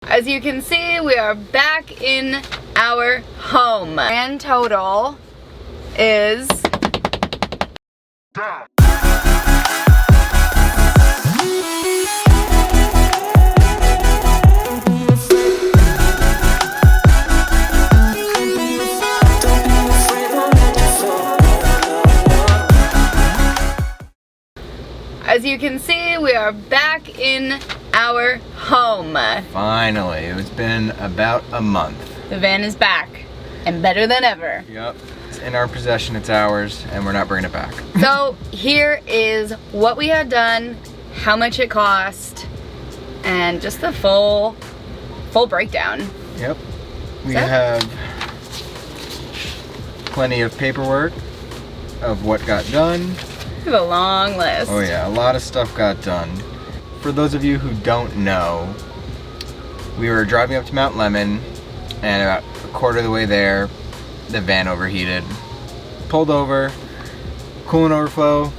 As you can see, we are back in our home. Grand total is As you can see, we are back in our home. Finally, it's been about a month. The van is back and better than ever. Yep, it's in our possession, it's ours, and we're not bringing it back. So here is what we had done, how much it cost, and just the full breakdown. Yep, we have plenty of paperwork of what got done. We have a long list. Oh yeah, a lot of stuff got done. For those of you who don't know, we were driving up to Mount Lemmon, and about a quarter of the way there, the van overheated. Pulled over, coolant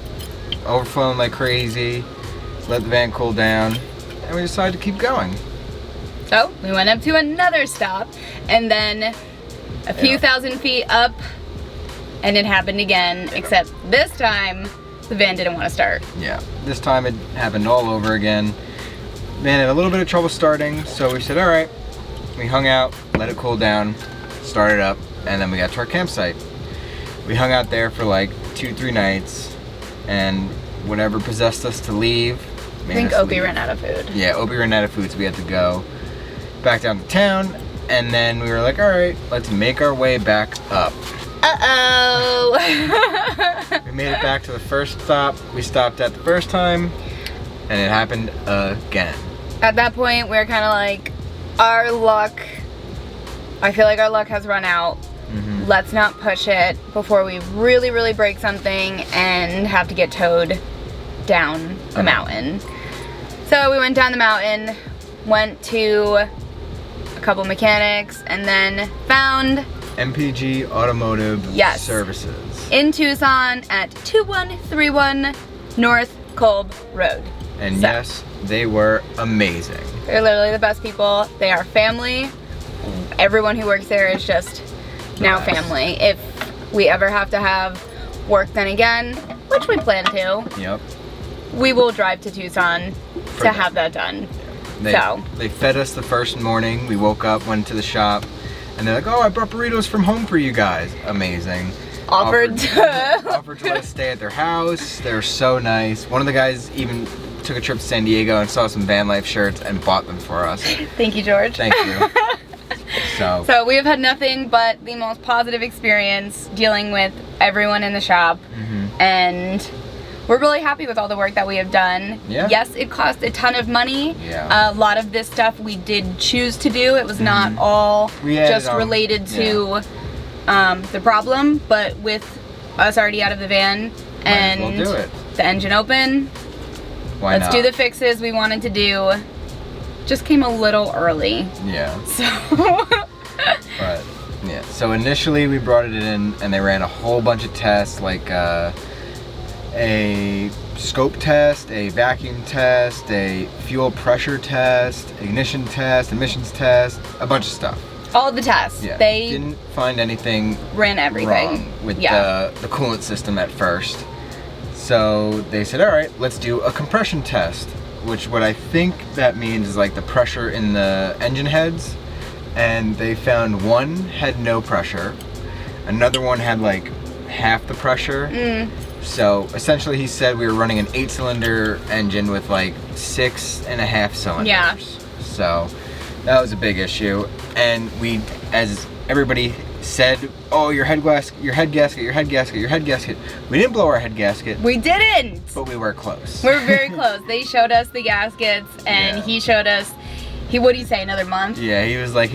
overflowing like crazy, let the van cool down, and we decided to keep going. So we went up to another stop, and then a few thousand feet up, and it happened again, except this time, the van didn't want to start. Yeah, this time it happened all over again. Van had a little bit of trouble starting, so we said, all right. We hung out, let it cool down, started up, and then we got to our campsite. We hung out there for like 2-3 nights, and whatever possessed us to leave. I think Opie ran out of food. Yeah, Opie ran out of food, so we had to go back down to town, and then we were like, all right, let's make our way back up. Uh-oh. We made it back to the first stop we stopped at the first time, and it happened again. At that point, we were kind of like, our luck, I feel like our luck has run out. Mm-hmm. Let's not push it before we really break something and have to get towed down the mountain. So we went down the mountain, went to a couple mechanics, and then found MPG Automotive Services in Tucson at 2131 North Kolb Road. And yes, they were amazing. They're literally the best people. They are family. Everyone who works there is just now family. If we ever have to have work done again, which we plan to, yep, we will drive to Tucson to have that done. They fed us the first morning. We woke up, went to the shop, and they're like, oh, I brought burritos from home for you guys. Amazing. Offered to let us stay at their house. They were so nice. One of the guys even took a trip to San Diego and saw some van life shirts and bought them for us. Thank you, George. Thank you. So we have had nothing but the most positive experience dealing with everyone in the shop, and we're really happy with all the work that we have done. Yeah. Yes, it cost a ton of money. Yeah. A lot of this stuff we did choose to do. It was not all just related to the problem, but with us already out of the van and the engine open, let's do the fixes we wanted to do. Just came a little early. Yeah. So. But yeah. So initially we brought it in, and they ran a whole bunch of tests, like a scope test, a vacuum test, a fuel pressure test, ignition test, emissions test, a bunch of stuff. All the tests. Yeah. They didn't find anything ran everything wrong with the coolant system at first. So they said, all right, let's do a compression test, which what I think that means is like the pressure in the engine heads. And they found one had no pressure, another one had like half the pressure. So essentially he said we were running an 8-cylinder engine with like 6.5 cylinders. Yeah. So that was a big issue. And we, as everybody said, oh, your head gasket. We didn't blow our head gasket. We didn't. But we were close. We were very close. They showed us the gaskets, and he showed us, what did he say, another month? Yeah, he was like,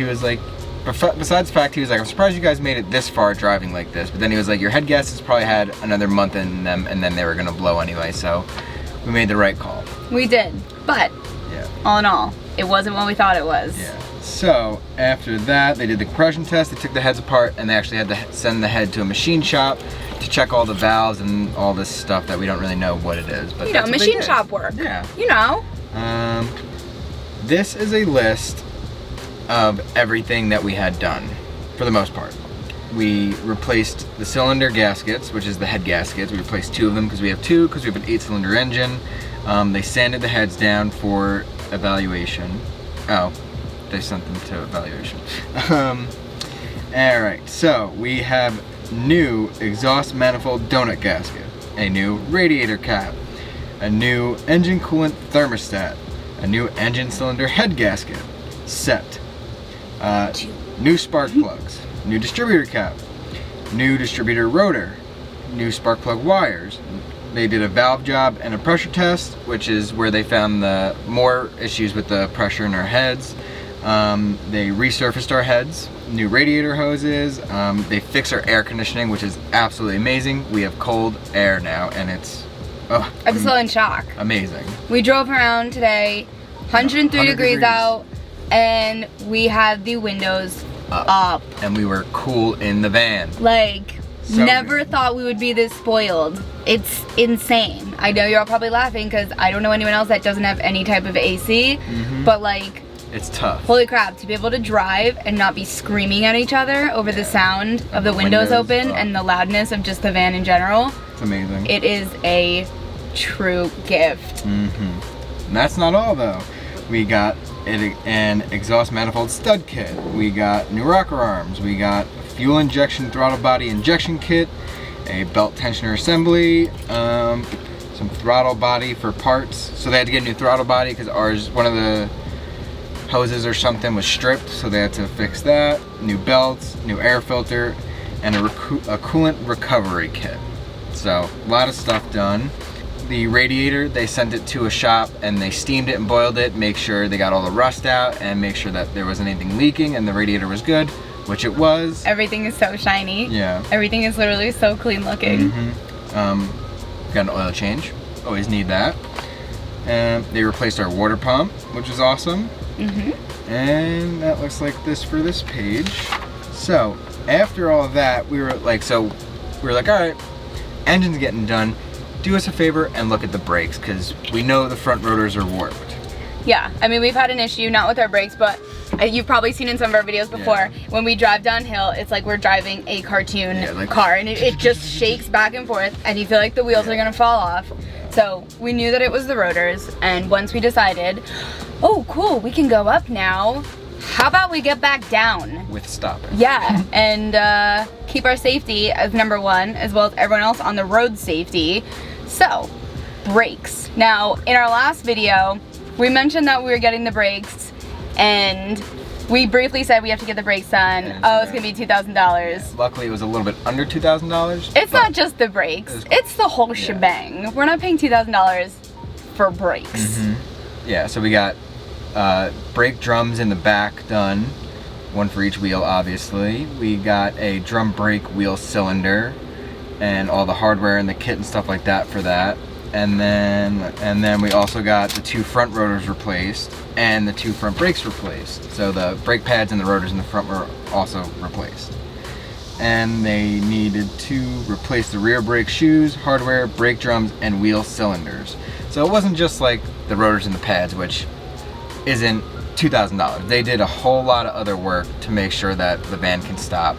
besides the fact, he was like, I'm surprised you guys made it this far driving like this. But then he was like, your head gaskets probably had another month in them, and then they were gonna blow anyway. So we made the right call. We did, but all in all, it wasn't what we thought it was. Yeah. So after that, they did the compression test. They took the heads apart, and they actually had to send the head to a machine shop to check all the valves and all this stuff that we don't really know what it is. But you know, machine shop work. Yeah. You know. This is a list of everything that we had done, for the most part. We replaced the cylinder gaskets, which is the head gaskets. We replaced 2 of them because we have 2, because we have an 8-cylinder engine. They sanded the heads down for evaluation. Oh, they sent them to evaluation. Alright, so we have new exhaust manifold donut gasket, a new radiator cap, a new engine coolant thermostat, a new engine cylinder head gasket set, new spark plugs, new distributor cap, new distributor rotor, new spark plug wires. They did a valve job and a pressure test, which is where they found the more issues with the pressure in our heads. They resurfaced our heads, new radiator hoses. They fixed our air conditioning, which is absolutely amazing. We have cold air now, and it's I'm still in shock. Amazing. We drove around today, 103 degrees out, and we had the windows up. And we were cool in the van. Like, so never thought we would be this spoiled. It's insane. I know you're all probably laughing because I don't know anyone else that doesn't have any type of AC, but like, it's tough. Holy crap, to be able to drive and not be screaming at each other over the sound of the windows open and the loudness of just the van in general. It's amazing. It is a true gift. And that's not all though. We got an exhaust manifold stud kit. We got new rocker arms. We got fuel injection throttle body injection kit, a belt tensioner assembly, some throttle body for parts. So they had to get a new throttle body because ours, one of the hoses or something was stripped, so they had to fix that. New belts, new air filter, and a coolant recovery kit. So a lot of stuff done. The radiator, they sent it to a shop and they steamed it and boiled it, make sure they got all the rust out and make sure that there wasn't anything leaking and the radiator was good, which it was. Everything is so shiny. Yeah. Everything is literally so clean looking. Got an oil change, always need that. And they replaced our water pump, which is awesome. And that looks like this for this page. So after all of that, we were like, all right, engine's getting done. Do us a favor and look at the brakes, because we know the front rotors are warped. Yeah, I mean, we've had an issue, not with our brakes, but you've probably seen in some of our videos before, when we drive downhill, it's like we're driving a cartoon car, and it just shakes back and forth, and you feel like the wheels are gonna fall off. So we knew that it was the rotors, and once we decided, oh cool, we can go up now, how about we get back down? With stoppers. Yeah, and keep our safety as number one, as well as everyone else on the road safety. So, brakes. Now, in our last video, we mentioned that we were getting the brakes, and we briefly said we have to get the brakes done. Oh, it's gonna be $2,000. Yeah, luckily, it was a little bit under $2,000. It's not just the brakes, it's the whole shebang. We're not paying $2,000 for brakes. Yeah, so we got brake drums in the back done, one for each wheel, obviously. We got a drum brake wheel cylinder and all the hardware and the kit and stuff like that for that. And then we also got the 2 front rotors replaced and the 2 front brakes replaced. So the brake pads and the rotors in the front were also replaced. And they needed to replace the rear brake shoes, hardware, brake drums, and wheel cylinders. So it wasn't just like the rotors and the pads, which isn't $2,000. They did a whole lot of other work to make sure that the van can stop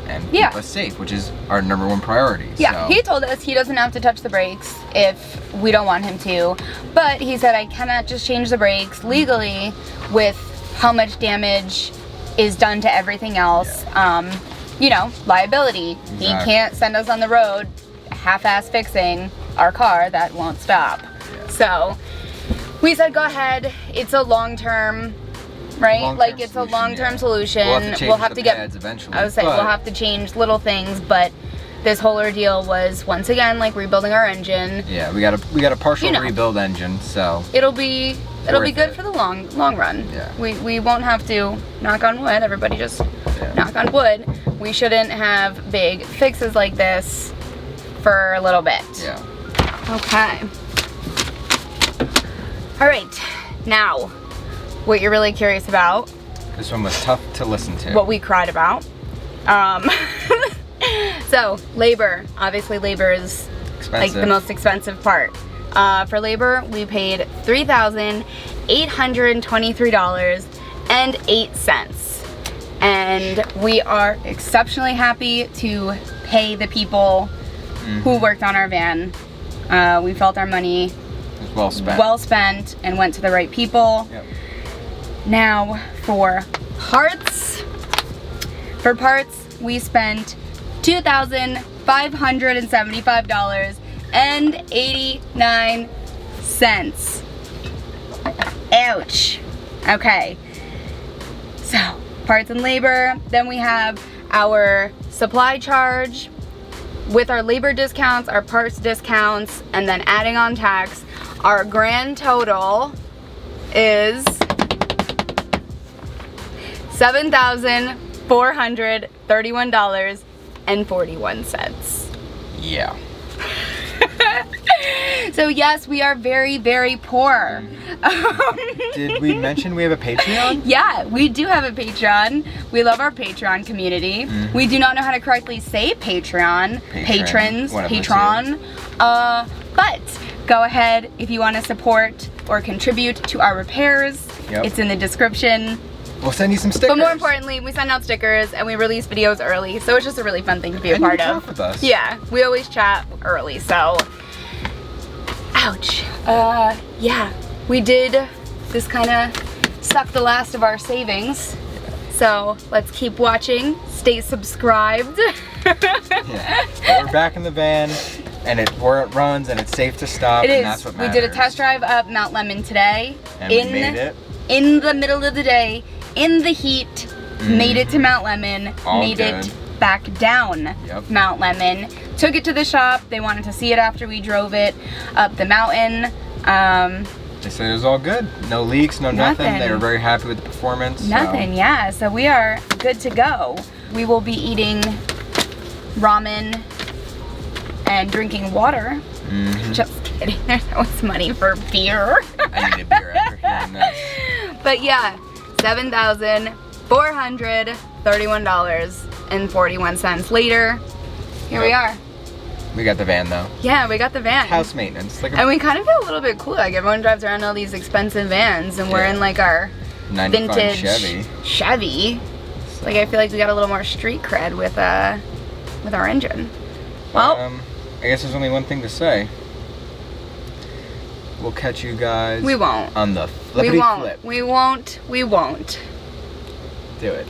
and keep us safe, which is our #1 priority. Yeah, so he told us he doesn't have to touch the brakes if we don't want him to, but he said I cannot just change the brakes legally with how much damage is done to everything else. You know, liability. Exactly. He can't send us on the road half-ass fixing our car that won't stop. So we said go ahead, it's a long-term, right? Like it's a long-term solution. We'll have to get eventually. I was saying we'll have to change little things, but this whole ordeal was once again like rebuilding our engine. Yeah, we got a partial rebuild engine, so it'll be good for the long run. Yeah. We won't have to, knock on wood, everybody just knock on wood. We shouldn't have big fixes like this for a little bit. Yeah. Okay. All right, now, what you're really curious about. This one was tough to listen to. What we cried about. So, labor. Obviously, labor is like the most expensive part. For labor, we paid $3,823, And we are exceptionally happy to pay the people who worked on our van. We felt our money was well spent and went to the right people. Yep. Now for parts. For parts, we spent $2,575.89. Ouch. Okay. So, parts and labor. Then we have our supply charge with our labor discounts, our parts discounts, and then adding on tax. Our grand total is $7,431.41. Yeah. So yes, we are very, very poor. Did we mention we have a Patreon? Yeah, we do have a Patreon. We love our Patreon community. We do not know how to correctly say Patreon. Patrons, Patron. But go ahead if you want to support or contribute to our repairs. Yep. It's in the description. We'll send you some stickers. But more importantly, we send out stickers and we release videos early, so it's just a really fun thing to be a part of. With us. Yeah, we always chat early, so. Ouch. Yeah, we did. This kind of sucked the last of our savings. So let's keep watching. Stay subscribed. Yeah. But we're back in the van, and where it runs, and it's safe to stop. It is. And that's what matters. We did a test drive up Mount Lemmon today. And we made it. In the middle of the day, in the heat, made it to Mount Lemmon, made it back down Mount Lemmon, took it to the shop. They wanted to see it after we drove it up the mountain. They said it was all good. No leaks, no nothing. They were very happy with the performance. Nothing, yeah. So we are good to go. We will be eating ramen and drinking water. Just kidding. There's always money for beer. I need a beer after hearing this. But yeah, $7,431.41 later. Here we are. We got the van though. Yeah, we got the van. House maintenance. Like and we kind of feel a little bit cool. Like everyone drives around all these expensive vans and we're in like our vintage Chevy. Like I feel like we got a little more street cred with our engine. Well, I guess there's only one thing to say. We'll catch you guys. We won't. On the flippity flip. We won't. We won't. Do it.